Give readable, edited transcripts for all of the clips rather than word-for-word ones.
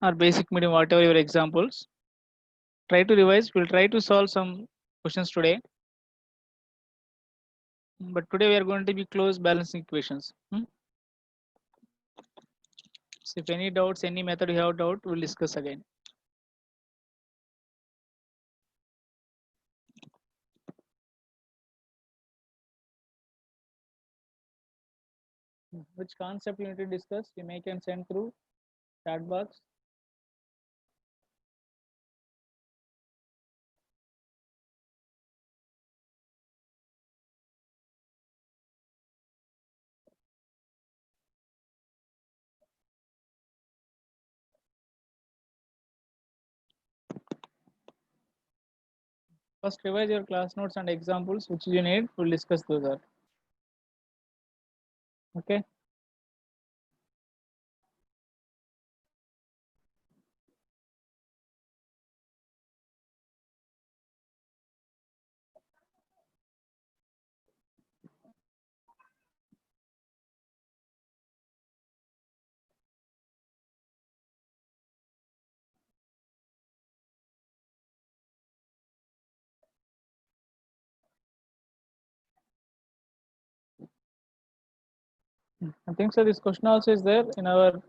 or basic medium, whatever your examples. Try to revise. We'll try to solve some questions today. But today we are going to be close balancing equations. So if any doubts, any method you have doubt, we'll discuss again. Which concept you need to discuss, you may can send through chat box. First revise your class notes and examples which you need. We'll discuss those. Okay. I think so. This question also is there in our,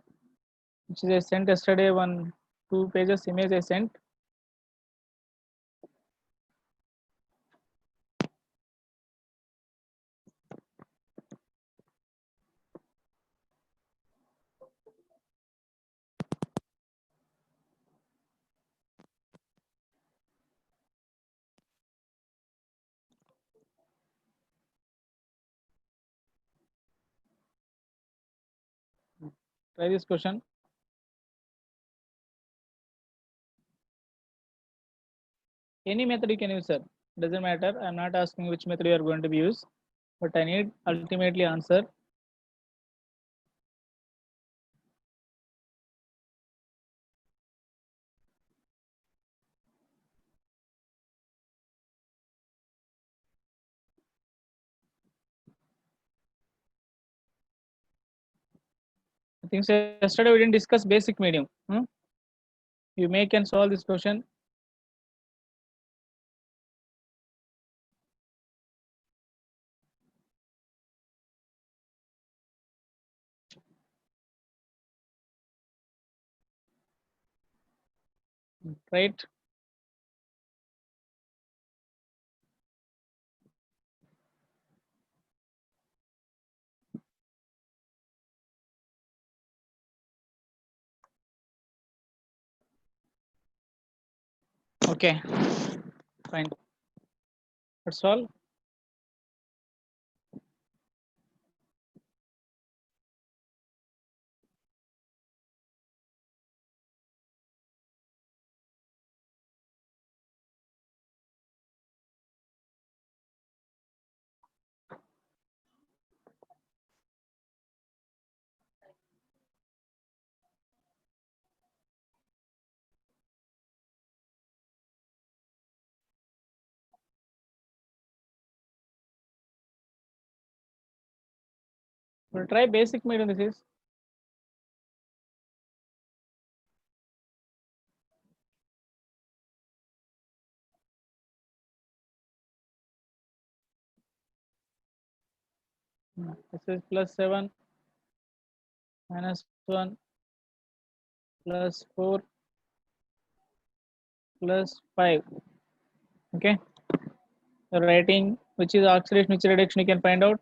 which is I sent yesterday, 2 pages image I sent. Try this question. Any method you can use, sir. Doesn't matter. I'm not asking which method you are going to be used, but I need ultimately answer. I think so. Yesterday we didn't discuss basic medium. You may can solve this question. Right. Okay. Fine. That's all. We'll try basic medium. This is. This is +7 -1 +4 +5. Okay. The writing, which is oxidation, which reduction you can find out.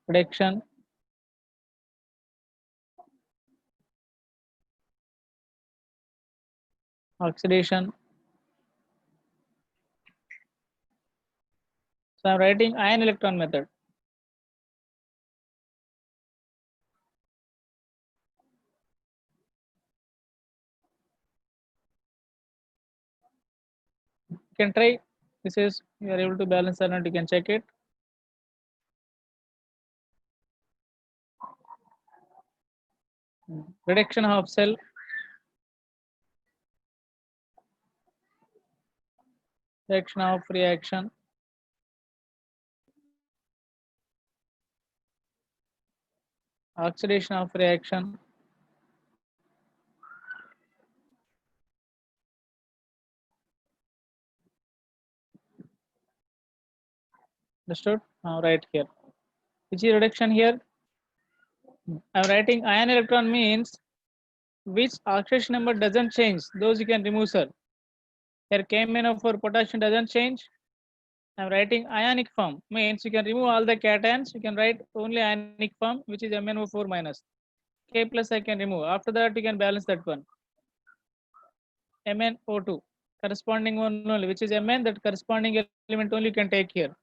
Reduction. Oxidation. So I'm writing ion electron method. You can try. This is you are able to balance or not. You can check it. Reduction of cell. Reaction of reaction. Oxidation of reaction. Understood? Now write here. Which is reduction here? I'm writing ion electron means which oxidation number doesn't change. Those you can remove, sir. Here KMnO4 potassium doesn't change. I'm writing ionic form means you can remove all the cations. You can write only ionic form, which is MnO4 minus. K plus I can remove. After that, you can balance that one. MnO2 corresponding one only, which is Mn, that corresponding element only you can take here.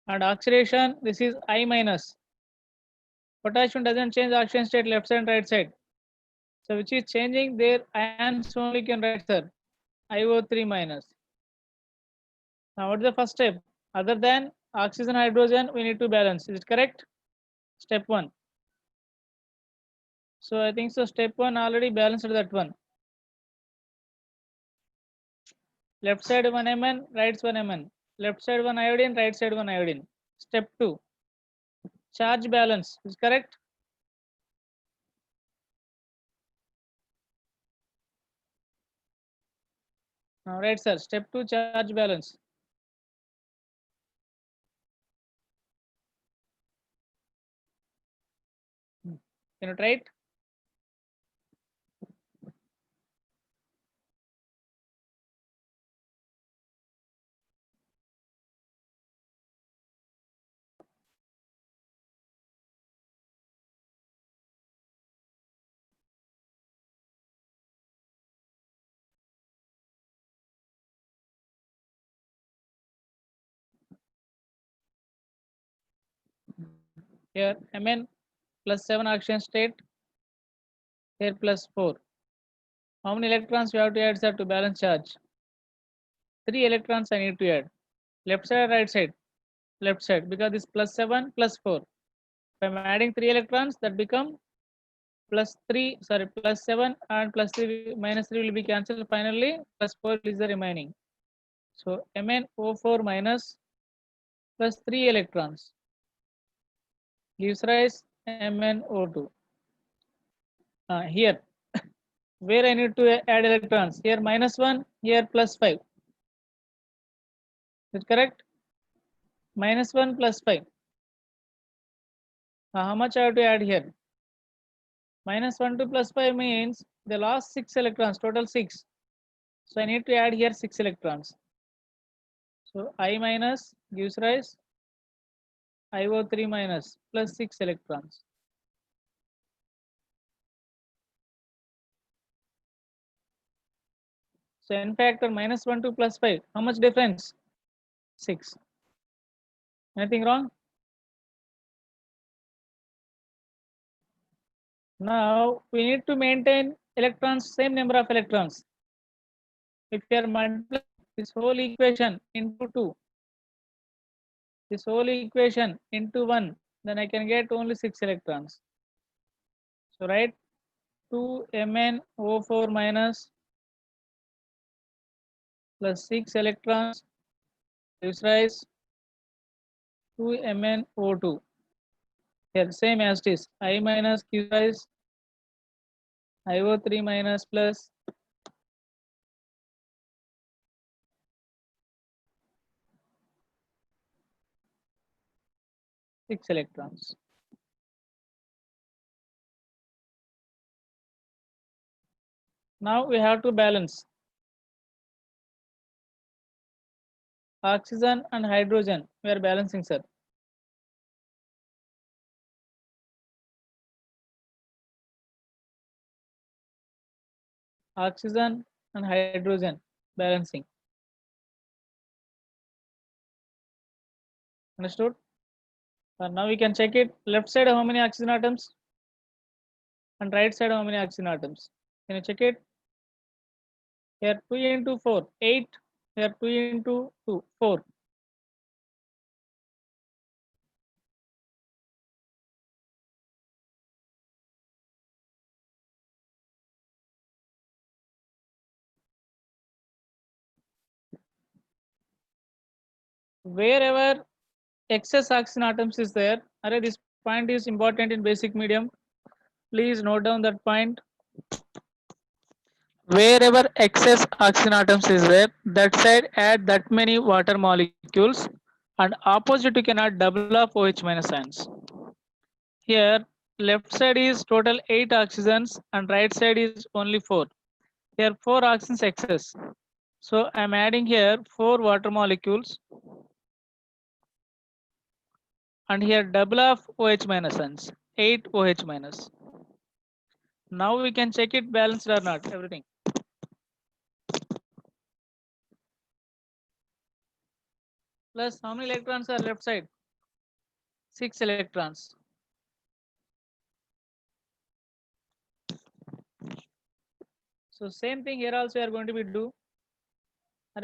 And oxidation, this is I minus. Potassium doesn't change oxidation state left side and right side. So which is changing their ions only can write, sir. IO3 minus. Now what is the first step? Other than oxygen hydrogen, we need to balance. Is it correct? Step 1. So I think so. Step 1 already balanced that one. Left side 1 Mn, right 1 Mn. Left side 1 iodine, right side 1 iodine. Step 2. Charge balance. Is correct? Now right, sir. Step 2, charge balance. Can you try it? Here Mn plus 7 oxygen state. Here plus 4. How many electrons we have to add, sir, to balance charge? 3 electrons I need to add. Left side or right side? Left side, because this plus 7 plus 4. If I'm adding 3 electrons, that become plus 3, sorry, plus 7 and plus 3 minus 3 will be cancelled. Finally, plus 4 is the remaining. So MnO4 minus plus 3 electrons gives rise MnO2. Here, where I need to add electrons? Here minus 1, here plus 5. Is it correct? Minus 1 plus 5. How much I have to add here? Minus 1 to plus 5 means the last 6 electrons, total 6. So I need to add here 6 electrons. So I minus gives rise IO3 minus plus 6 electrons. So n factor minus 1 to plus 5. How much difference? 6. Anything wrong? Now we need to maintain electrons, same number of electrons. If we are multiplying this whole equation into 2, this whole equation into 1, then I can get only 6 electrons. So write 2 MnO4 minus plus 6 electrons gives rise to MnO2. Here same as it is. I minus gives rise IO3 minus plus 6 electrons. Now we have to balance oxygen and hydrogen. We are balancing, sir. Oxygen and hydrogen balancing. Understood? Now we can check it. Left side how many oxygen atoms? And right side how many oxygen atoms? Can you check it? Here 2 into 4, 8. Here 2 into 2, 4. Wherever excess oxygen atoms is there, this point is important in basic medium. Please note down that point. Wherever excess oxygen atoms is there, that side add that many water molecules. And opposite you can add double of OH minus ions. Here left side is total 8 oxygens and right side is only 4. Here 4 oxygens excess. So I am adding here 4 water molecules and here double of OH minus ions, 8 OH minus. Now we can check it balanced or not, everything. Plus how many electrons are left side? 6 electrons. So same thing here also we are going to be do.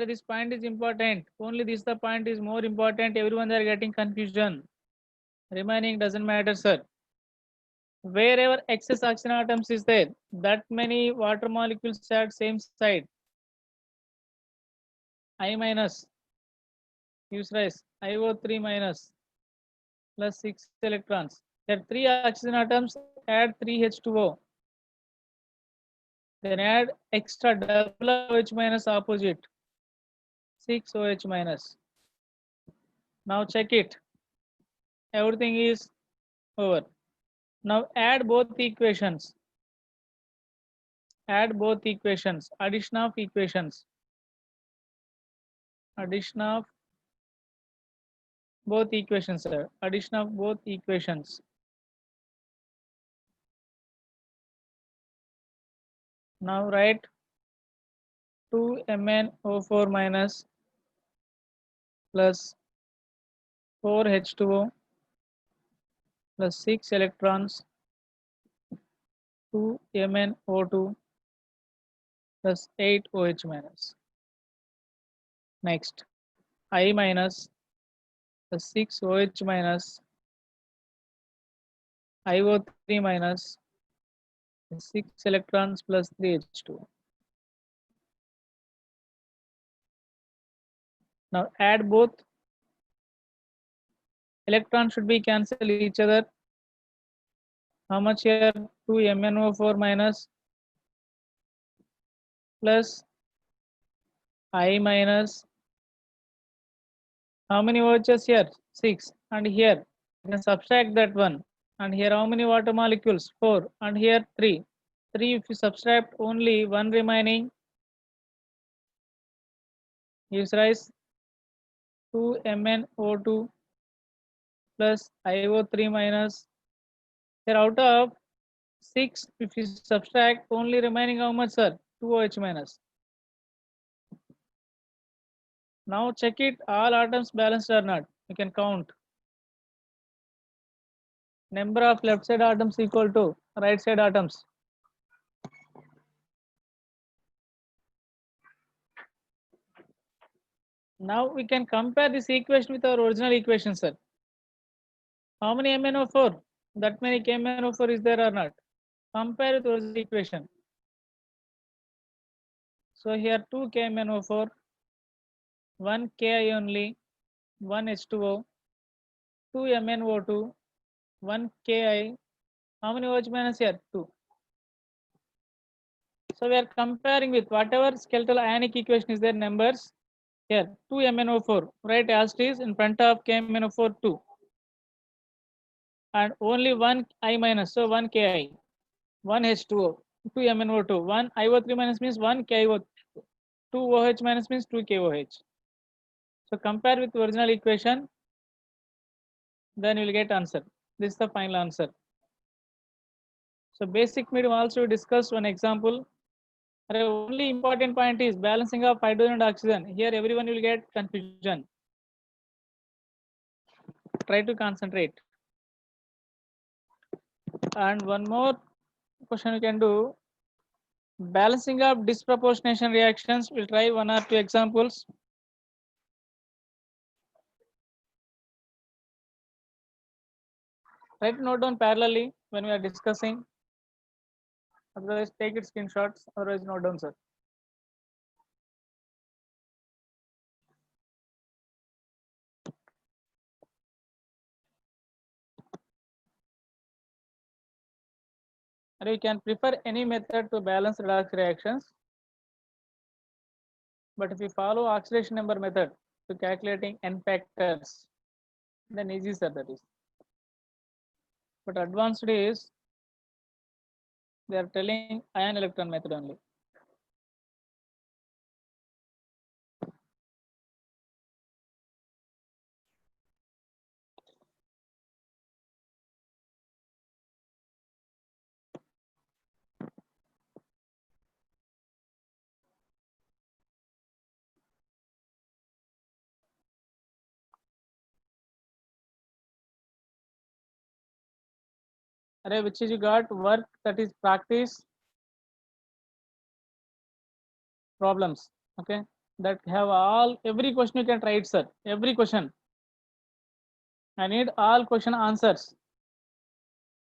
This point is important. Only this the point is more important. Everyone are getting confusion. Remaining doesn't matter, sir. Wherever excess oxygen atoms is there, that many water molecules at same side. I minus, use rise, IO3 minus, plus 6 electrons. There 3 oxygen atoms, add 3 H2O. Then add extra double OH minus opposite, 6 OH minus. Now check it. Everything is over. Now add both equations. Add both equations. Addition of equations. Addition of both equations, sir. Addition of both equations. Now write 2MnO4 minus plus 4H2O plus 6 electrons, 2MnO2 plus 8 OH minus. Next, I minus plus 6 OH minus, IO3 minus 6 electrons plus 3 H2O. Now add both. Electrons should be cancel each other. How much here? 2MnO4 minus plus I minus. How many OHs here? 6. And here, you can subtract that one. And here, how many water molecules? 4. And here, 3. 3, if you subtract only one remaining, gives rise 2MnO2 plus IO3 minus. Here, out of 6, if you subtract only remaining how much, sir? 2 OH minus. Now check it, all atoms balanced or not. You can count. Number of left side atoms equal to right side atoms. Now we can compare this equation with our original equation, sir. How many MnO4? That many KMnO4 is there or not? Compare with original equation. So here 2 KMnO4, 1 Ki only, 1 H2O, 2 MnO2, 1 Ki. How many OH minus here? 2. So we are comparing with whatever skeletal ionic equation is there numbers. Here 2 MnO4, write as it is in front of KMnO4 2. And only 1 I minus, so 1 Ki, 1 H2O, 2 MnO2, 1 IO3 minus means 1 KIO, 2 OH minus means 2 KOH. So compare with original equation, then you will get answer. This is the final answer. So basic medium also discussed one example. The only important point is balancing of hydrogen and oxygen. Here everyone will get confusion. Try to concentrate. And one more question you can do. Balancing of disproportionation reactions. We'll try 1 or 2 examples. Try to note down parallelly when we are discussing. Otherwise, take it screenshots. Otherwise, note down, sir. And you can prefer any method to balance redox reactions. But if you follow oxidation number method, to calculating n factors, then easy sir that is. But advanced is they are telling ion electron method only. Array which is you got work, that is practice problems. Okay, that have all every question you can try it sir, every question. I need all question answers.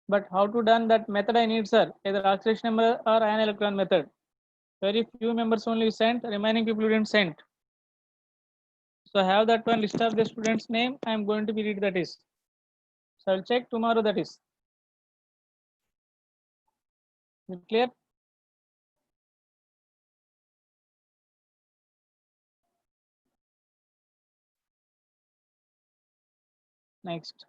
But how to done that method I need sir, either oxidation number or ion electron method. Very few members only sent, remaining people didn't send. So I have that one list of the students name, I am going to be read that is. So I'll check tomorrow that is. Clear? Next.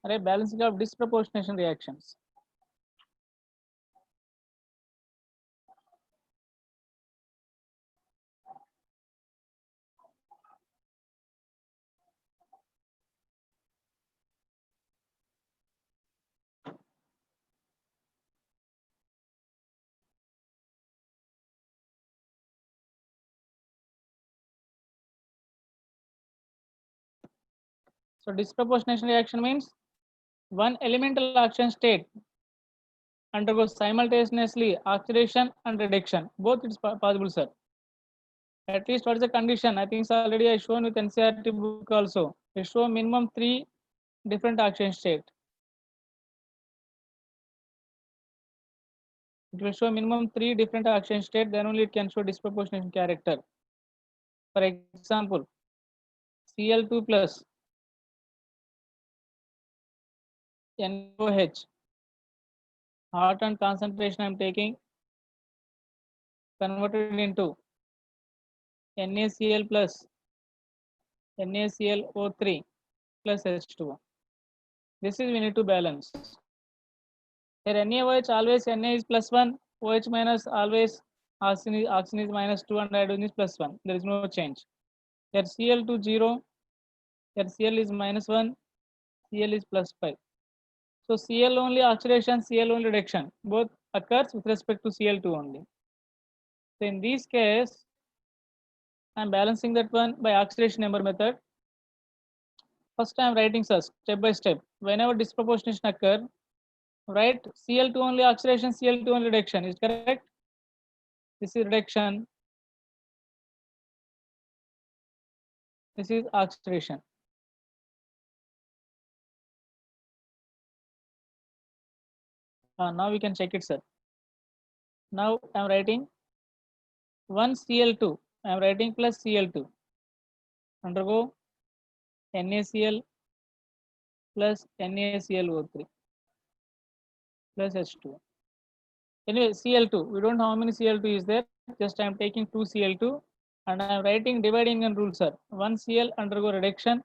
Array balancing of disproportionation reactions. So disproportionation reaction means one elemental oxidation state undergoes simultaneously oxidation and reduction. Both it's possible, sir. At least what is the condition? I think it's already I shown with NCERT book also. They show minimum 3 different oxidation state. It will show minimum 3 different oxidation state, then only it can show disproportionation character. For example, Cl2 plus NOH, hot and concentration I am taking, converted into NaCl plus NaClO3 plus H2O. This is we need to balance. Here NaOH always Na is +1, OH minus always oxygen is -2 and hydrogen is +1. There is no change. Here Cl2 0, here Cl is -1, Cl is +5. So Cl only oxidation, Cl only reduction, both occurs with respect to Cl2 only. So in this case, I am balancing that one by oxidation number method. First I am writing such step by step. Whenever disproportionation occur, write Cl2 only oxidation, Cl2 only reduction. Is correct? This is reduction. This is oxidation. Now we can check it, sir. Now I am writing 1 Cl2. I am writing plus Cl2. Undergo NaCl plus NaClO3 plus H2. Anyway, Cl2. We don't know how many Cl2 is there. Just I am taking 2 Cl2 and I am writing dividing and rule, sir. 1 Cl undergo reduction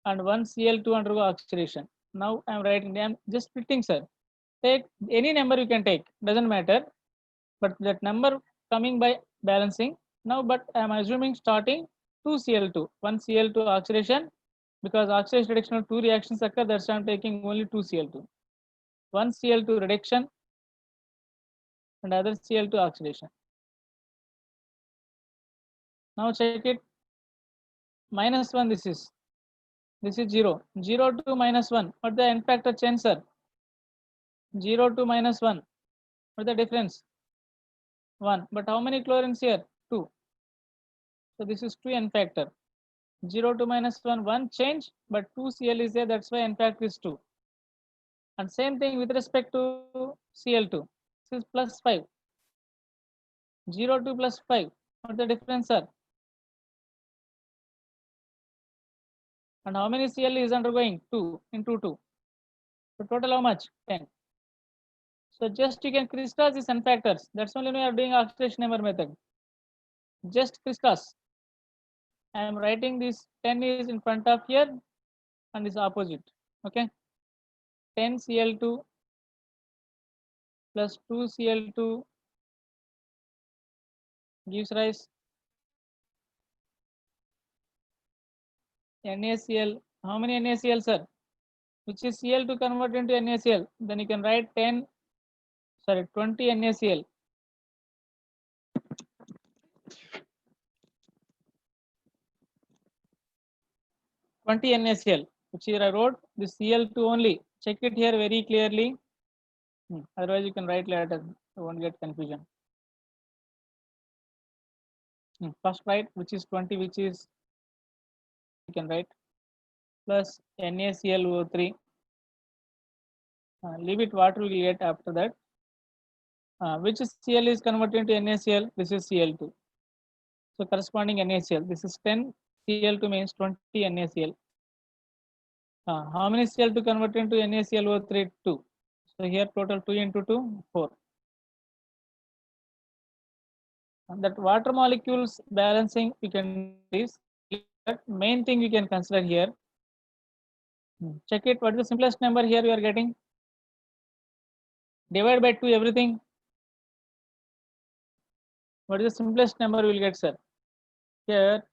and 1 Cl2 undergo oxidation. Now I am writing. I am just splitting, sir. Take any number you can take. Doesn't matter. But that number coming by balancing. Now, but I am assuming starting 2 Cl2, 1 Cl2 oxidation, because oxidation reduction of 2 reactions occur, that's why I am taking only 2 Cl2. 1 Cl2 reduction and other Cl2 oxidation. Now check it. -1 this is 0. 0 to -1. What the n factor change, sir? 0 to -1. What the difference? 1. But how many chlorines here? 2. So this is 2 n factor. 0 to -1, 1 change, but 2 Cl is there, that's why n factor is 2. And same thing with respect to Cl2. This is +5. 0 to +5. What's the difference, sir? And how many Cl is undergoing? 2 into 2. So total how much? 10. So just you can crisscross these n factors. That's only when you are doing oxidation number method. Just crisscross. I am writing this 10 is in front of here and is opposite. Okay. 10 Cl2 plus 2 Cl2 gives rise NaCl. How many NaCl, sir? Which is Cl to convert into NaCl. Then you can write 20 NaCl. 20 NaCl, which here I wrote this Cl2 only. Check it here very clearly. Otherwise, you can write later. You won't get confusion. First write which is 20, which is you can write plus NaClO3. Leave it. What will get after that? Which Cl is converted into NaCl? This is Cl2. So corresponding NaCl. This is 10 Cl2 means 20 NaCl. How many Cl2 converted into NaClO3? 2. So here total 2 into 2, 4. And that water molecules balancing you can do this. Main thing you can consider here. Check it. What is the simplest number here you are getting? Divide by 2 everything. What is the simplest number we will get, sir? Here,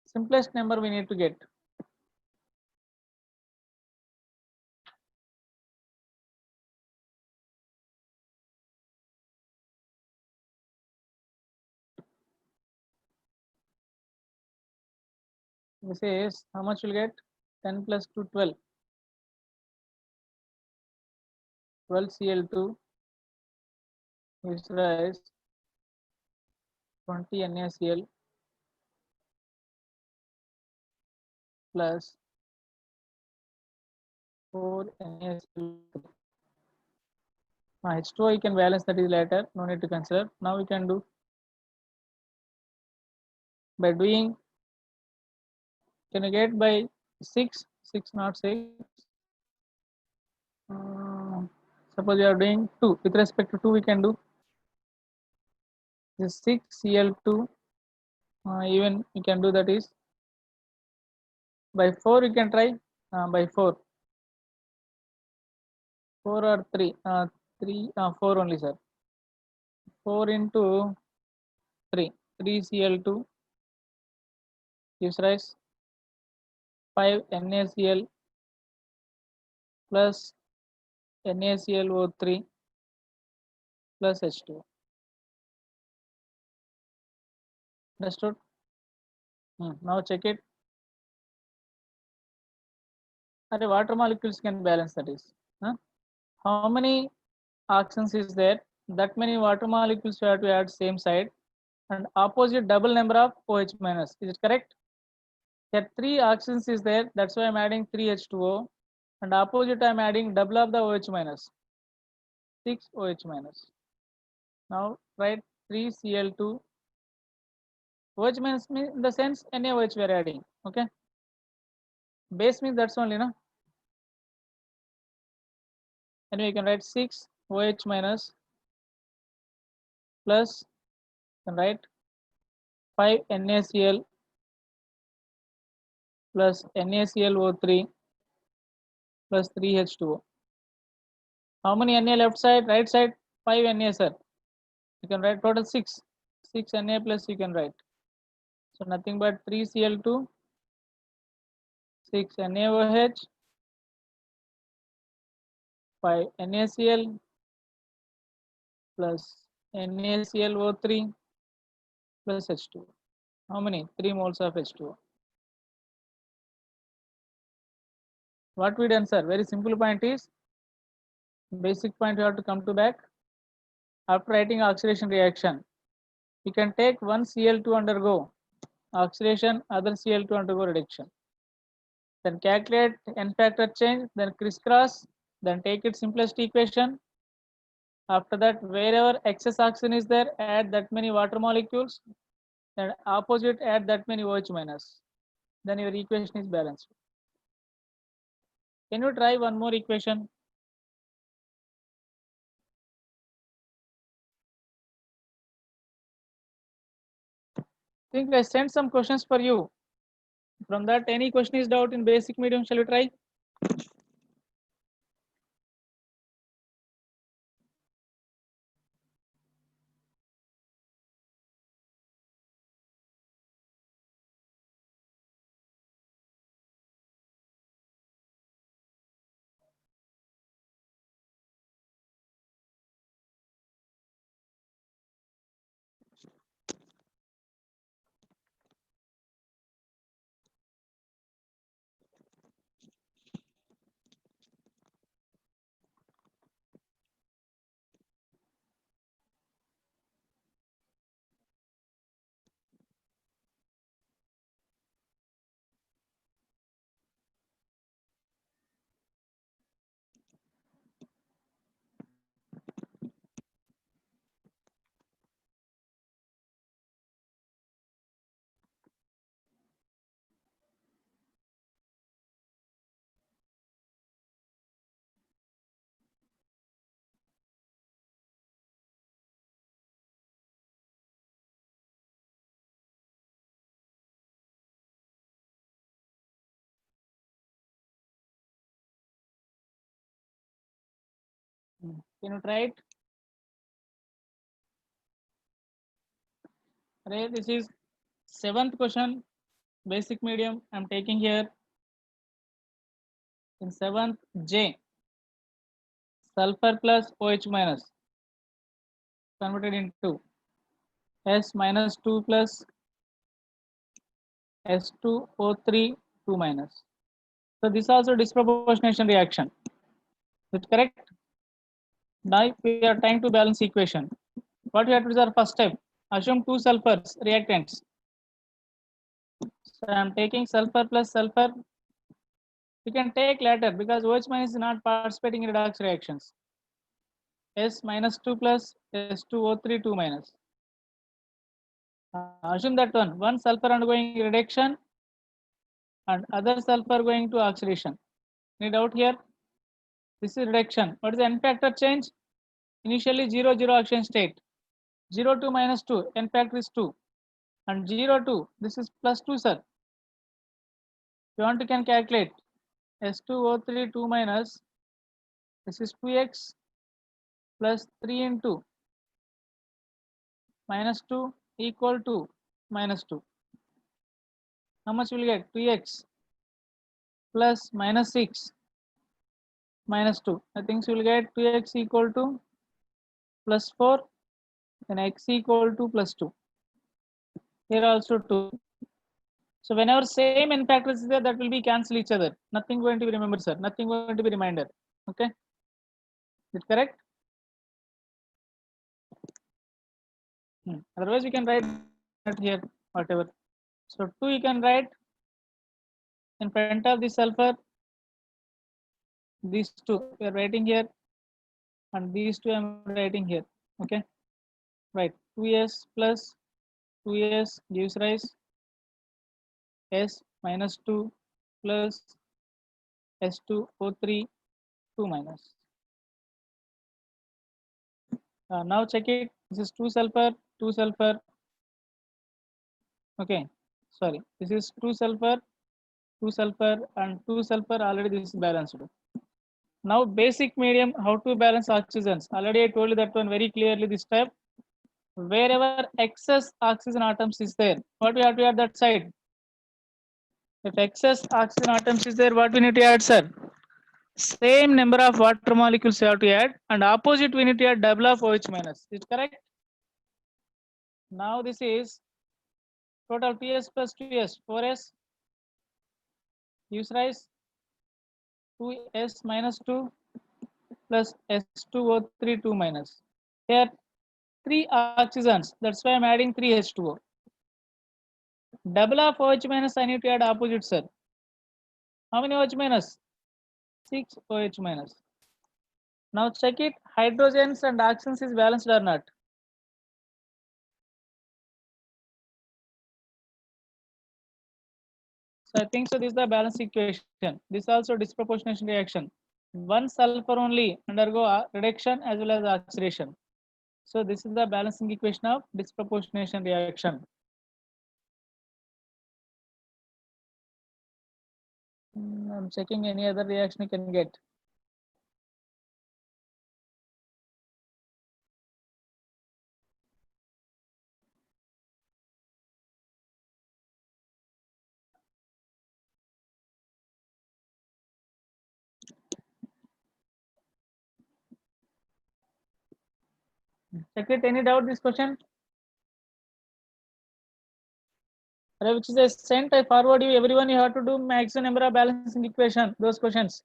simplest number we need to get. This is how much you'll get? 10 plus 2, 12. 12 Cl2 is rise 20 NaCl plus 4 NaCl. H2O you can balance, that is later, no need to consider. Now we can do by doing, can you get by 6, not 6. Suppose you are doing 2, with respect to 2 we can do this 6 Cl2, even you can do, that is by 4 you can try, by 4 or 3, 4 only, sir. 4 into 3 Cl2 gives rise 5 NaCl plus NaClO3 plus H2O. Understood? Now check it. The water molecules can balance, that is. How many oxygens is there? That many water molecules you have to add same side and opposite double number of OH minus. Is it correct? Here 3 oxygens is there. That's why I'm adding 3 H2O. And opposite I'm adding double of the OH minus. 6 OH minus. Now write 3 Cl2. OH minus means in the sense NaOH we are adding. Okay. Base means that's only, no? Anyway, you can write 6 OH minus plus, you can write 5 NaCl plus NaClO3 plus 3 H2O. How many Na left side? Right side 5 Na, sir. You can write total 6. 6 Na plus you can write. So nothing but 3 Cl2, 6 NaOH, 5 NaCl plus NaClO3 plus H2O. How many? 3 moles of H2O. What we done, sir? Very simple point is, basic point you have to come to back. After writing oxidation reaction, you can take one Cl2 undergo oxidation, other Cl2 undergo reduction. Then calculate n factor change, then crisscross, then take its simplest equation. After that, wherever excess oxygen is there, add that many water molecules, then opposite add that many OH minus. Then your equation is balanced. Can you try one more equation? think I sent some questions for you. From that, any question is doubt in basic medium, shall we try? Can you try it? Right, this is seventh question, basic medium. I'm taking here in seventh J, sulfur plus OH minus converted into S minus 2 plus S2O3 2 minus. So this also disproportionation reaction. Is it correct? Now we are trying to balance equation. What we have to do is our first step. Assume two sulfurs reactants. So I am taking sulfur plus sulfur. We can take later because OH minus is not participating in redox reactions. S minus 2 plus S2O3 2 minus. Assume that one sulfur undergoing reduction and other sulfur going to oxidation. Any doubt here? This is reduction. What is the n factor change? Initially 0 0 oxidation state. 0 2 minus 2, n factor is 2. And 0 2, this is plus 2, sir. If you want, you can calculate S2O3 2 minus, this is 2x plus 3 into minus 2 equal to minus 2. How much will you get? 2x plus minus 6 minus 2. I think you will get 2x equal to plus 4, then x equal to plus 2. Here also 2. So whenever same n factor is there, that will be cancel each other. Nothing going to be remembered, sir. Nothing going to be reminder. Okay, is it correct? Otherwise, we can write here whatever. So 2 you can write in front of the sulfur. These two we are writing here, and these two I am writing here. Okay, right. 2s plus 2s gives rise s minus 2 plus S2O3 2 minus. Now check it. This is 2 sulfur, 2 sulfur. Okay, sorry. This is 2 sulfur, 2 sulfur, and 2 sulfur. Already this is balanced. Now basic medium, how to balance oxygens. Already I told you that one very clearly this step. Wherever excess oxygen atoms is there, what we have to add that side? If excess oxygen atoms is there, what we need to add, sir? Same number of water molecules we have to add, and opposite we need to add double of OH minus. Is it correct? Now this is total 2s plus 2s, 4s gives rise 2s minus 2 plus S2O3 2 minus. Here 3 oxygens, that's why I'm adding 3 H2O. Double of OH minus, I need to add opposite, sir. How many OH minus? 6 OH minus. Now check it, hydrogens and oxygens is balanced or not? So I think so this is the balance equation. This also disproportionation reaction. One sulfur only undergo reduction as well as oxidation. So this is the balancing equation of disproportionation reaction. I'm checking any other reaction you can get. Check it. Any doubt this question? Which is a sent, I forward you. Everyone, you have to do maximum number of balancing equation. Those questions.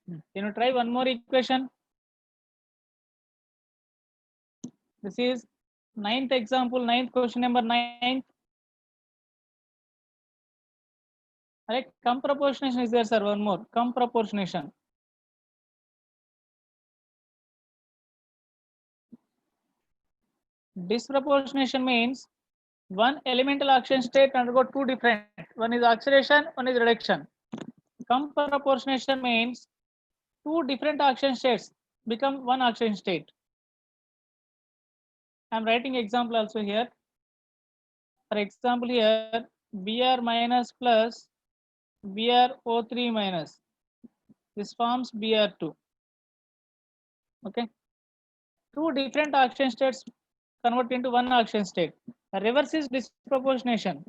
Can you try one more equation? This is ninth example, ninth question number 9. Right, cum proportionation is there, sir. One more, cum proportionation. Disproportionation means one elemental oxidation state undergo two different. One is oxidation, one is reduction. Cum proportionation means two different oxidation states become one oxidation state. I am writing example also here. For example, here Br minus plus BrO3 minus. This forms Br2. Okay. Two different oxidation states convert into one oxidation state. The reverse is disproportionation.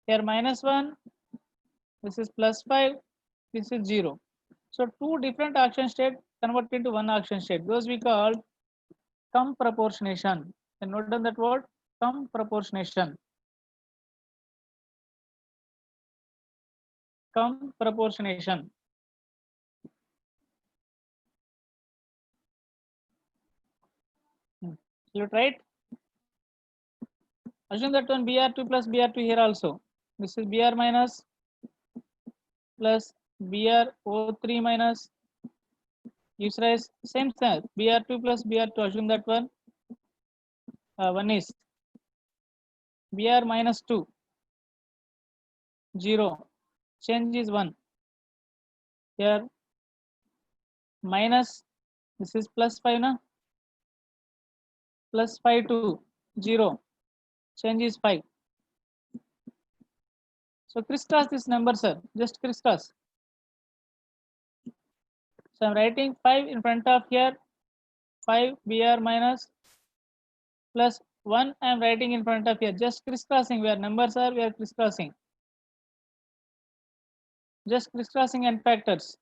Here -1, this is +5, this is 0. So two different oxidation state convert into one oxidation state. Those we call cum proportionation. And note down that word, cum proportionation. Cum proportionation. You try it. Assume that one Br2 plus Br2 here also. This is Br minus plus BrO3 minus. Gives rise same thing. Br2 plus Br2. Assume that one is Br minus 2, 0. Change is 1. Here minus, this is +5 na, +5 to 0. Change is 5. So crisscross this number, sir. Just crisscross. So I'm writing 5 in front of here. 5 Br minus plus 1 I am writing in front of here. Just crisscrossing where numbers are, we are crisscrossing. Just crisscrossing and factors.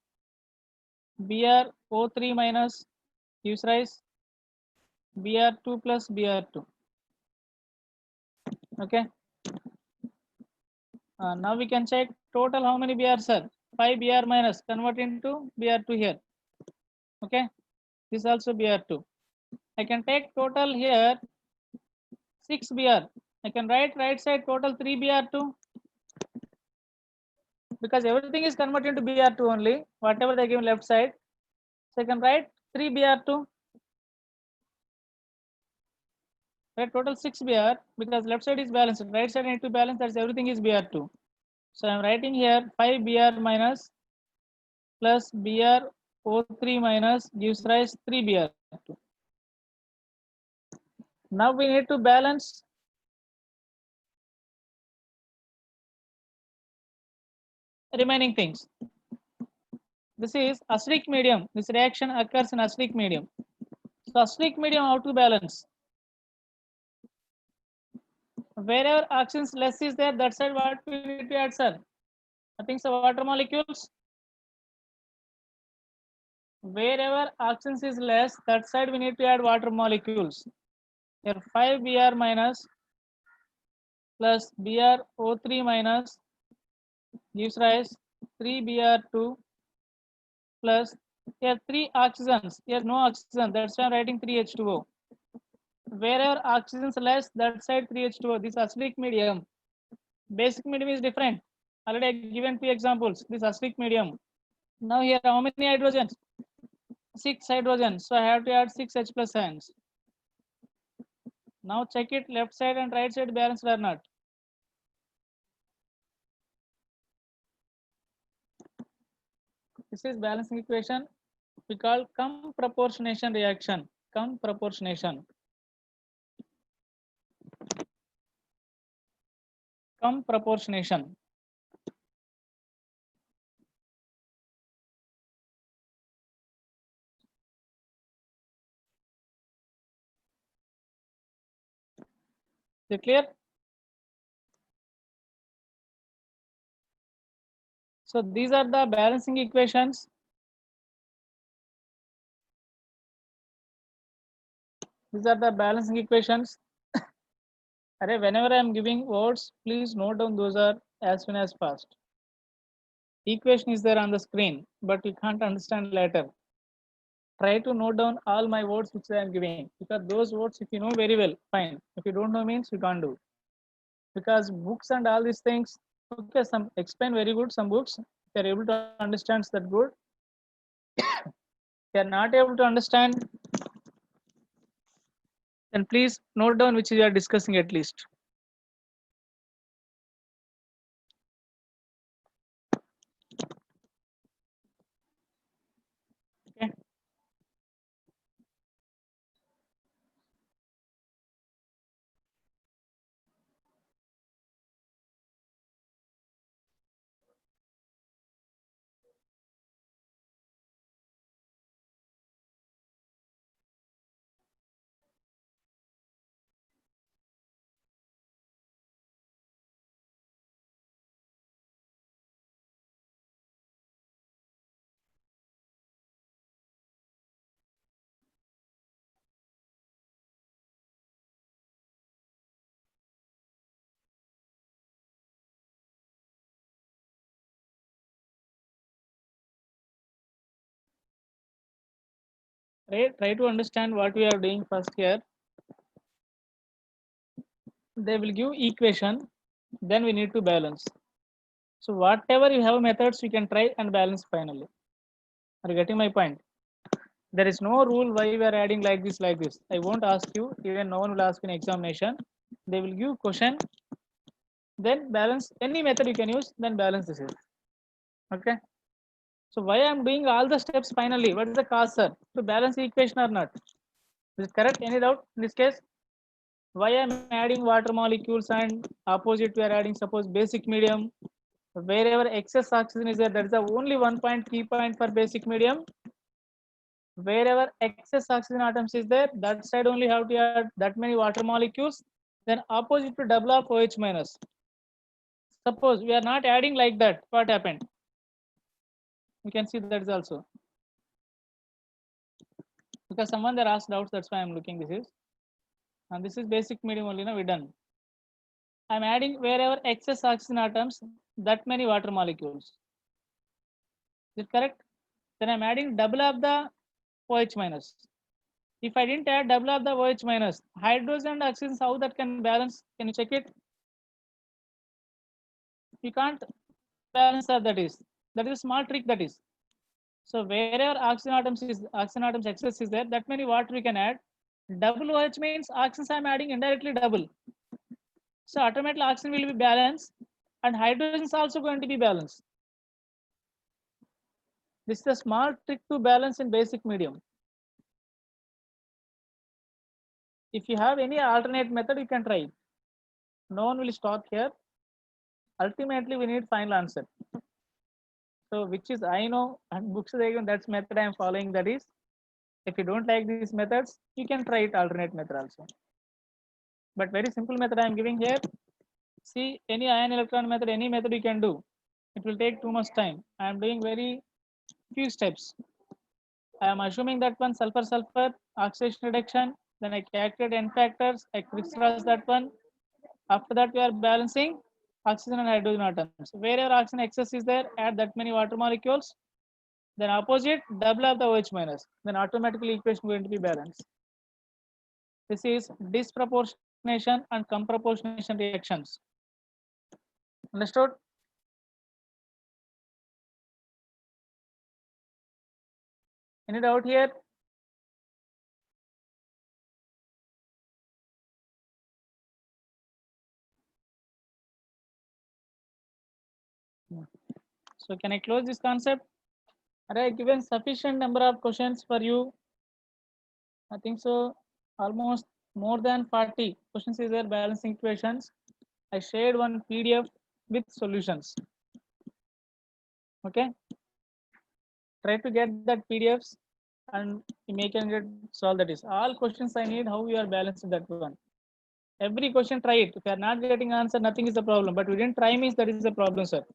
BrO3 minus gives rise Br2 plus Br2. Okay. Now we can check total how many Brs are. 5 Br minus convert into Br2 here. Okay. This also Br2. I can take total here 6 Br. I can write right side total 3 Br2 because everything is converted to Br2 only. Whatever they give left side. So I can write 3 Br2. Right, total 6 Br because left side is balanced. Right side I need to balance. That's everything is Br2. So I'm writing here 5 Br minus plus BrO3 minus gives rise 3 Br2. Now we need to balance remaining things. This is acidic medium. This reaction occurs in acidic medium. So acidic medium how to balance? Wherever oxygen less is there, that side what we need to add, sir? I think so water molecules. Wherever oxygen is less, that side we need to add water molecules. Here 5 Br minus plus BrO3 minus gives rise 3 Br2 plus here 3 oxygens. Here no oxygen. That's why I'm writing 3H2O. Wherever oxygen is less, that side 3H2O. This acidic medium. Basic medium is different. Already I given 2 examples. This acidic medium. Now here how many hydrogens? 6 hydrogens. So I have to add 6 H plus ions. Now check it left side and right side balanced or not. This is balancing equation we call comproportionation reaction. Comproportionation. Comproportionation. Is it clear? So these are the balancing equations. These are the balancing equations. Array, whenever I am giving words, please note down those are as soon as fast. Equation is there on the screen, but you can't understand later. Try to note down all my words which I am giving, because those words, if you know very well, fine. If you don't know means you can't do. Because books and all these things, okay, some explain very good, some books, if you are able to understand that good. If you are not able to understand, then please note down which you are discussing at least. Okay. Try to understand what we are doing first here. They will give equation, then we need to balance. So whatever you have methods, you can try and balance finally. Are you getting my point? There is no rule why we are adding like this, like this. I won't ask you, even no one will ask in examination. They will give question, then balance. Any method you can use, then balance this is. Okay. So why I am doing all the steps finally? What is the cause, sir? To balance the equation or not? Is it correct? Any doubt in this case? Why I am adding water molecules and opposite we are adding suppose basic medium. Wherever excess oxygen is there, that is the only one point key point for basic medium. Wherever excess oxygen atoms is there, that side only have to add that many water molecules. Then opposite to double of OH minus. Suppose we are not adding like that, what happened? You can see that is also. Because someone there asked doubts, that's why I'm looking this is. And this is basic medium only, now we done. I'm adding wherever excess oxygen atoms, that many water molecules. Is it correct? Then I'm adding double of the OH minus. If I didn't add double of the OH minus, hydrogen and oxygen, how that can balance? Can you check it? You can't balance that is. That is a small trick that is. So wherever oxygen atoms excess is there, that many water we can add. Double OH means oxygens I'm adding indirectly double. So automatically oxygen will be balanced and hydrogen is also going to be balanced. This is a small trick to balance in basic medium. If you have any alternate method, you can try it. No one will stop here. Ultimately, we need final answer. So which is I know and books again, that's method I am following. That is, if you don't like these methods, you can try it alternate method also. But very simple method I am giving here. See, any ion electron method, any method you can do. It will take too much time. I am doing very few steps. I am assuming that one sulfur sulfur oxidation reduction. Then I calculate n factors. I crisscross that one. After that, we are balancing oxygen and hydrogen atoms. Wherever oxygen excess is there, add that many water molecules. Then opposite, double of the OH minus. Then automatically equation going to be balanced. This is disproportionation and comproportionation reactions. Understood? Any doubt here? So can I close this concept? I given sufficient number of questions for you. I think so. Almost more than 40 questions is there balancing equations. I shared one PDF with solutions. Okay. Try to get that PDFs and you make and solve that is. All questions I need how you are balancing that one. Every question try it. If you are not getting answer, nothing is the problem. But we didn't try means that is the problem, sir.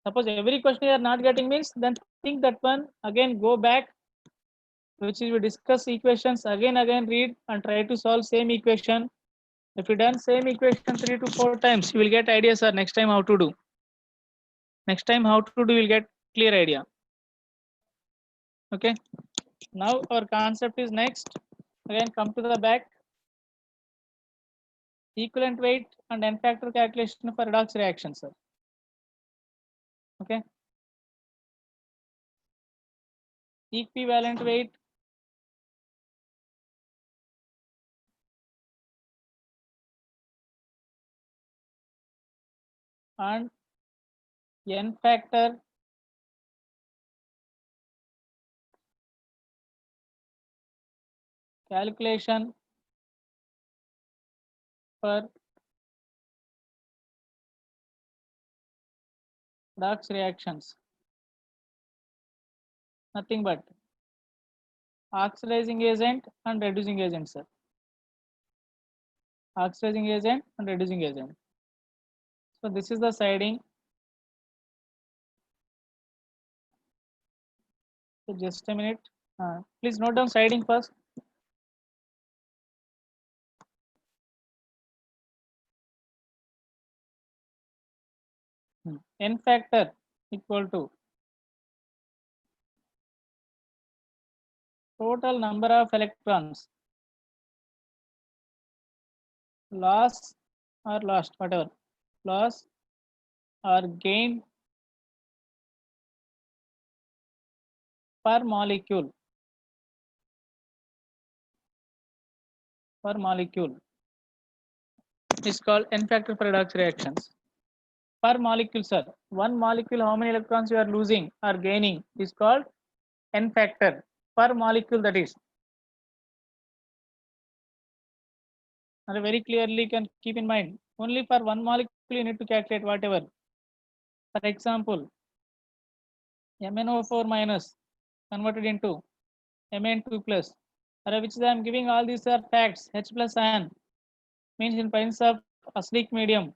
Suppose every question you are not getting means then think that one again go back, which is we discuss equations again read and try to solve same equation. If you done same equation 3 to 4 times, you will get ideas or next time how to do. Next time how to do, you will get clear idea. Okay. Now our concept is next. Again come to the back. Equivalent weight and n factor calculation for redox reaction, sir. Okay. Equivalent weight and n factor calculation for redox reactions. Nothing but oxidizing agent and reducing agent, sir. Oxidizing agent and reducing agent. So this is the siding. So just a minute. Please note down siding first. N factor equal to total number of electrons loss or lost, whatever, loss or gain per molecule is called n factor for redox reactions. Per molecule, sir. One molecule, how many electrons you are losing or gaining is called n factor per molecule, that is. And very clearly you can keep in mind only for one molecule you need to calculate whatever. For example, MnO4 minus converted into Mn2 plus, which I am giving all these are facts. H plus ion means in presence of acidic medium,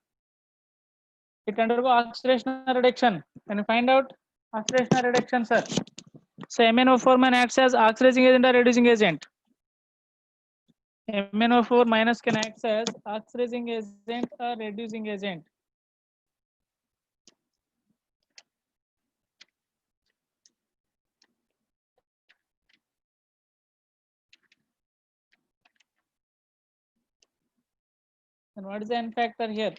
it undergo oxidation reduction. Can you find out oxidation reduction, sir? So MnO4 minus acts as oxidizing agent or reducing agent. MnO4 minus can act as oxidizing agent or reducing agent. And what is the n factor here?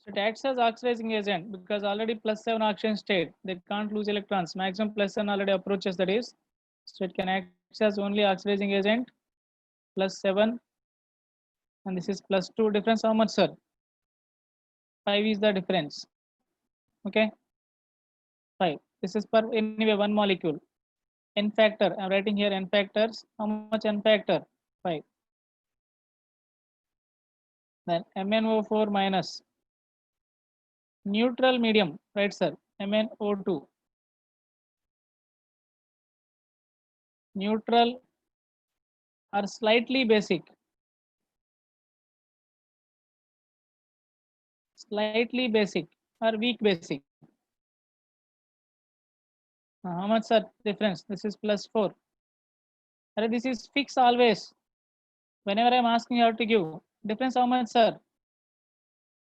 So it acts as oxidizing agent because already +7 oxidation state. They can't lose electrons. Maximum +7 already approaches, that is. So it can act as only oxidizing agent. +7 and this is +2. Difference how much, sir? 5 is the difference. Okay. 5. This is per anyway one molecule. N factor. I'm writing here n factors. How much n factor? 5. Then MnO4 minus neutral medium, right, sir? MnO2. Neutral or slightly basic. Slightly basic or weak basic. How much, sir? Difference? This is +4. This is fixed always. Whenever I'm asking you how to give difference, how much, sir?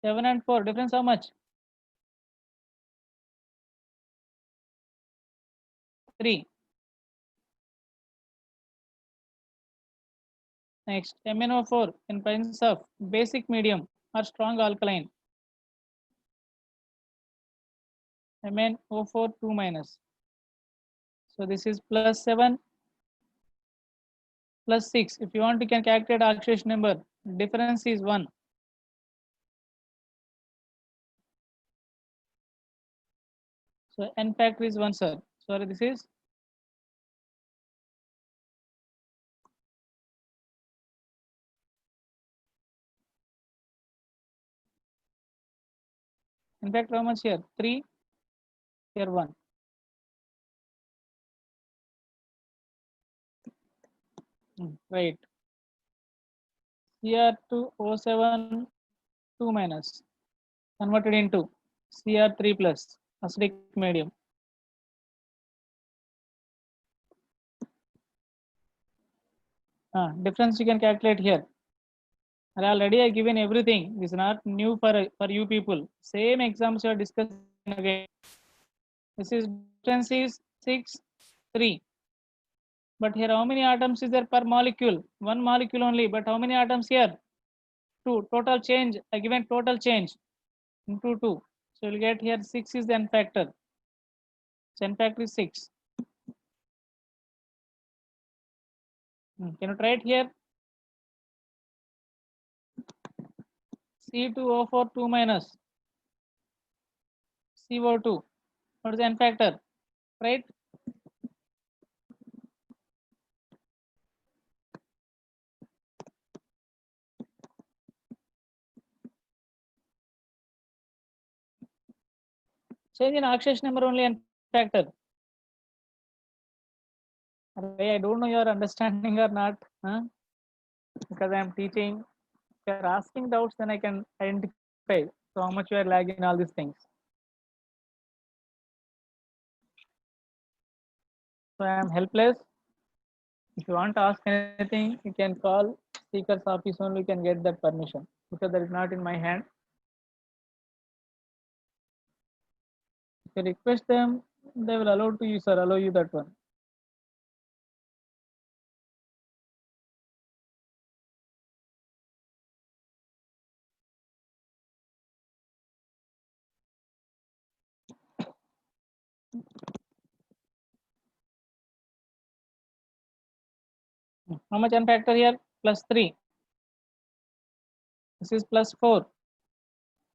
7 and 4. Difference how much? 3. Next, MnO4 in presence of basic medium or strong alkaline. MnO4 2 minus. So this is plus 7 plus 6. If you want, you can calculate oxidation number. Difference is 1. So n factor is 1, sir. Sorry, this is in fact how much here? 3, here 1. Right. Cr2O7 2 minus converted into Cr3 plus acidic medium. Difference you can calculate here. And already I given everything. This is not new for you people. Same exams you are discussing again. This is difference is 6, 3. But here how many atoms is there per molecule? One molecule only. But how many atoms here? 2. Total change. I given total change into 2. So you'll get here 6 is the n factor. So n factor is 6. Can you try it here? C2O4 2 minus CO2. What is the n factor? Right? Change in oxidation number only n factor. I don't know you are understanding or not, huh? Because I am teaching. If you are asking doubts, then I can identify so how much you are lagging in all these things. So I am helpless. If you want to ask anything, you can call speaker's office only. You can get that permission because that is not in my hand. If you request them, they will allow to you, sir. Allow you that one. How much n factor here? Plus 3. This is plus 4.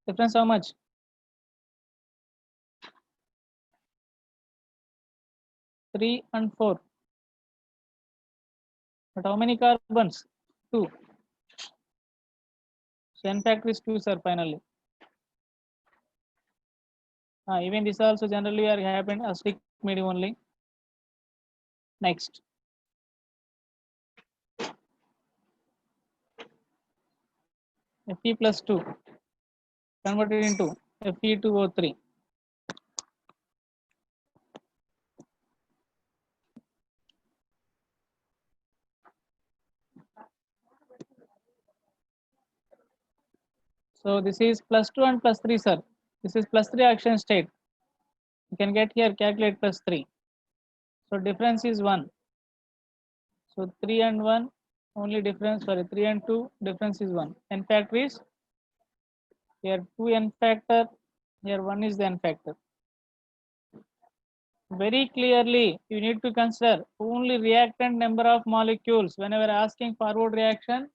Difference how much? 3 and 4. But how many carbons? 2. So n factor is 2, sir, finally. Even this also generally are happen acidic medium only. Next. Fe plus 2 converted into Fe2O3. So this is plus 2 and plus 3, sir. This is plus 3 oxidation state. You can get here calculate plus 3. So difference is 1. So 3 and 1 only difference, sorry, 3 and 2 difference is 1. N factor is here 2 n factor, here 1 is the n factor. Very clearly, you need to consider only reactant number of molecules whenever asking forward reaction.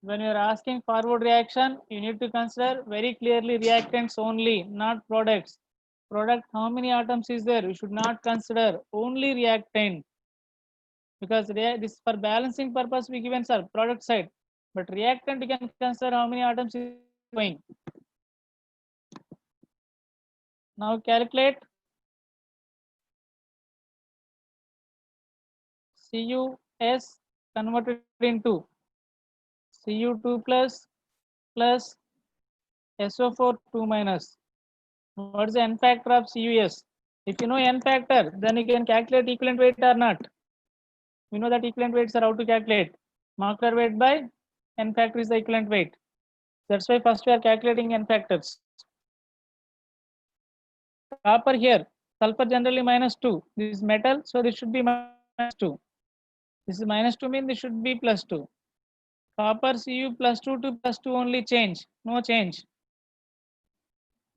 When you are asking forward reaction, you need to consider very clearly reactants only, not products. Product, how many atoms is there? You should not consider only reactant because this for balancing purpose we given, sir, product side. But reactant you can consider how many atoms is going. Now calculate CuS converted into Cu2 plus SO4 2 minus. What is the n factor of CuS? If you know n factor, then you can calculate equivalent weight or not. We know that equivalent weights are how to calculate. Molecular weight by n factor is the equivalent weight. That's why first we are calculating n factors. Copper here, sulfur generally minus 2. This is metal, so this should be minus 2. This is minus 2 means this should be plus 2. Copper Cu plus 2 to plus 2 only change, no change.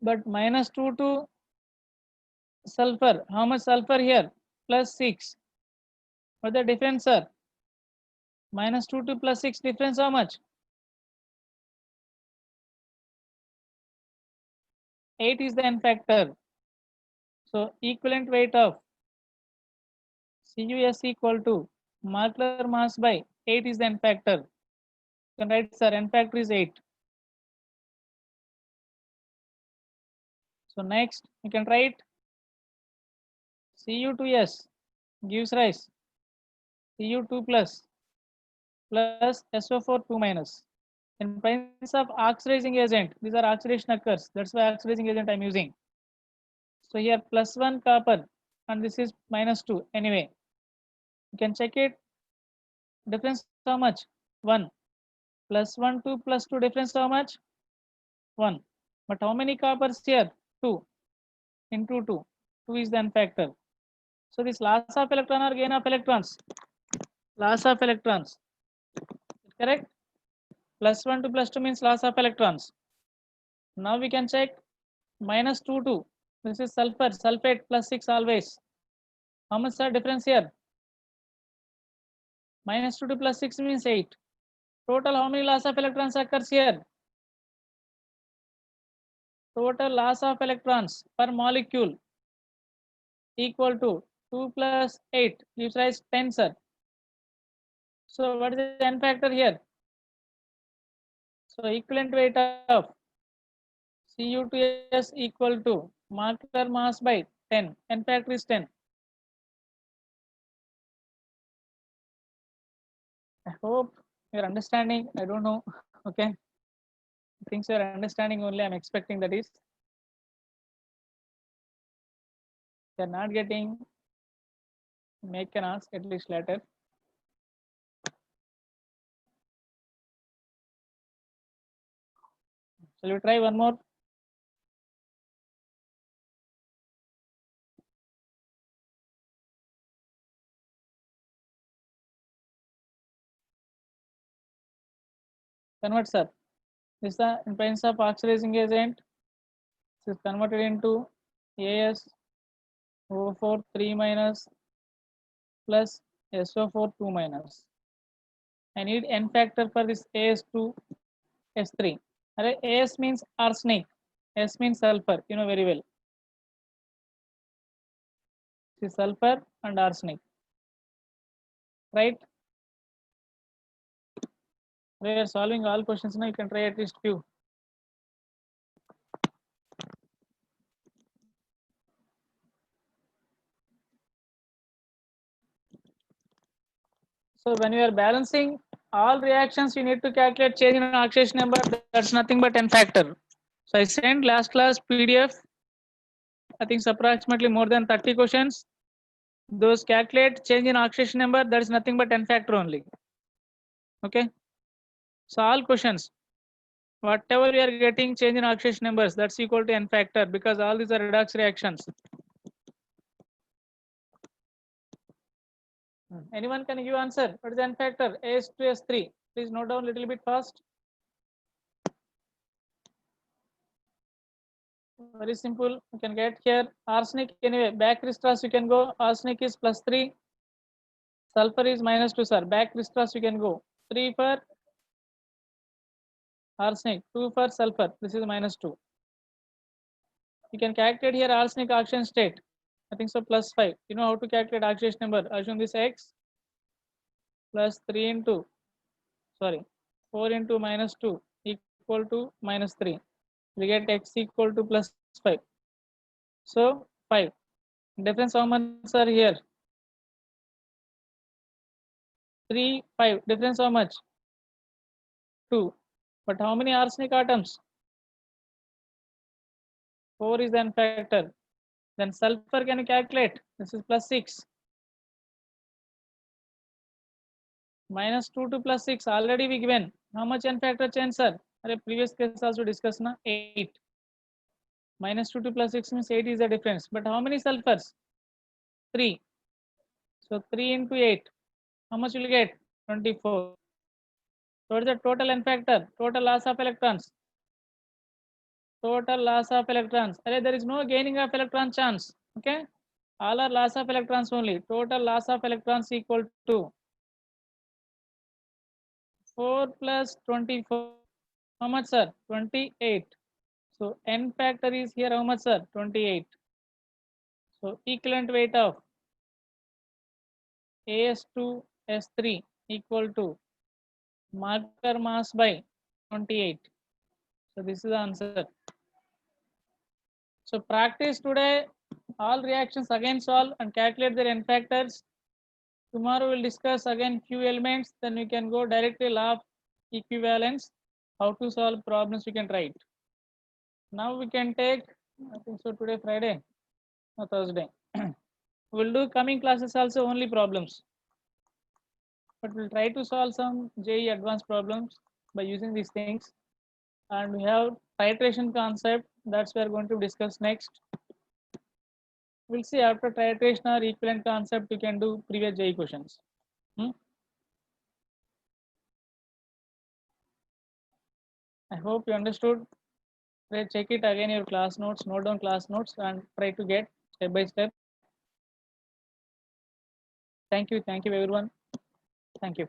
But minus 2 to sulfur. How much sulfur here? Plus 6. What the difference, sir? Minus 2 to plus 6 difference how much? 8 is the n factor. So equivalent weight of CuS equal to molecular mass by 8 is the n factor. You can write, sir, n factor is 8. So next you can write Cu2S gives rise Cu2 plus SO4 2 minus. In presence of oxidizing agent, these are oxidation occurs. That's why oxidizing agent I'm using. So here plus 1 copper and this is minus 2 anyway. You can check it. Difference how much? 1. Plus 1, 2 plus 2 difference how much? 1. But how many coppers here? 2 into 2. 2 is the n factor. So this loss of electron or gain of electrons? Loss of electrons. Correct? Plus 1 to plus 2 means loss of electrons. Now we can check minus 2 2. This is sulfur, sulfate plus 6 always. How much are difference here? Minus 2 to plus 6 means 8. Total how many loss of electrons occurs here? Total loss of electrons per molecule equal to 2 plus 8 gives rise 10, sir. So what is the n factor here? So equivalent weight of Cu2S equal to molecular mass by 10. N factor is 10. I hope you're understanding. I don't know. Okay. Things you're understanding only. I'm expecting that is. You're not getting, make an ask at least later. Shall we try one more? Convert, sir. This is the in presence of oxidizing agent. This is converted into AsO4 3 minus plus SO4 2 minus. I need n factor for this As2 S3. As means arsenic, S means sulfur. You know very well. This is sulfur and arsenic. Right? We are solving all questions now. You can try at least few. So when you are balancing all reactions, you need to calculate change in oxidation number. That's nothing but n factor. So I sent last class PDF. I think it's approximately more than 30 questions. Those calculate change in oxidation number. That is nothing but n factor only. Okay. So all questions, whatever we are getting change in oxidation numbers, that's equal to n factor because all these are redox reactions. Anyone can give answer? What is the n factor? As2S3. Please note down a little bit fast. Very simple. You can get here arsenic anyway. Back crystals you can go. Arsenic is plus 3. Sulfur is minus 2, sir. Back crystals you can go. 3 for arsenic, 2 for sulfur. This is minus 2. You can calculate here arsenic oxidation state. I think so plus 5. You know how to calculate oxidation number. Assume this X plus 3 into, sorry, 4 into minus 2 equal to minus 3. We get X equal to plus 5. So 5. Difference how much, sir, here? 3, 5. Difference how much? 2. But how many arsenic atoms? 4 is the n factor. Then sulfur can you calculate? This is plus 6. Minus 2 to plus 6 already we given. How much n factor change, sir? Previous case also discussed na 8. Minus 2 to plus 6 means 8 is the difference. But how many sulfurs? 3. So 3 into 8. How much will you get? 24. So what is the total n factor? Total loss of electrons? total loss of electrons. There is no gaining of electron chance. Okay, all are loss of electrons only. Total loss of electrons equal to 4 plus 24. How much, sir? 28. So n factor is here how much, sir? 28. So equivalent weight of As2 S3 equal to marker mass by 28. So this is the answer. So practice today all reactions again solve and calculate their n factors. Tomorrow we'll discuss again few elements, then we can go directly law of equivalence, how to solve problems we can write. Now we can take, I think so today Friday or Thursday. We'll do coming classes also only problems. But we'll try to solve some JEE advanced problems by using these things. And we have titration concept, that's we are going to discuss next. We'll see after titration or equivalent concept you can do previous JEE questions. I hope you understood. Check it again your class notes, note down class notes and try to get step by step. Thank you everyone. Thank you.